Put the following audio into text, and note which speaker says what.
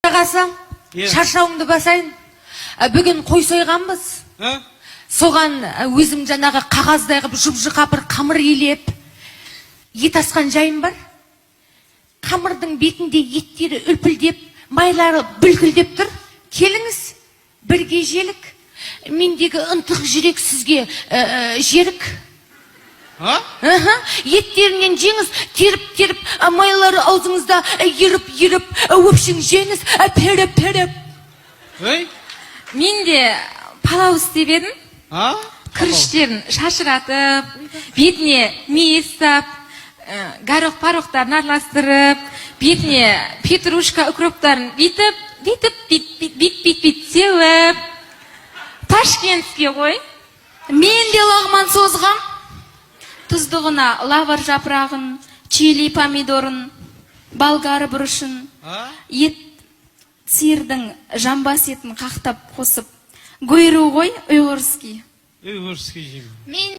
Speaker 1: қаласаң, шаршауыңды басайын. Бүгін қой сойғанбыз. Соған өзім жаңағы қағаздай қып жұп-жұқа бір қамыр елеп, ет асқан жайым бар. Қамырдың бетінде еттері үлпілдеп, майлары бүлкілдеп тұр. Келіңіз, бірге желік. Мендегі ынтық жүрек сізге жерік. Еттерінен жеңіз, теріп-теріп, майлары аузыңызда еріп-еріп, өпшің жеңіз, періп-періп.
Speaker 2: Мен де палау істеп едім. Күріштерін шашыратып, бетіне мейіз сап, горох-парохтарын араластырып, бетіне петрушка, укроптарын бит сеуіп, Ташкентке ғой.
Speaker 3: Мен де лағман созғам. Тұздығына лавар жапырағын, чили помидорын, болгары бұрышын, ет сиырдың жамбас етін қақтап қосып, гойру ғой, ұйғырский.
Speaker 4: Ұйғырский жеймін.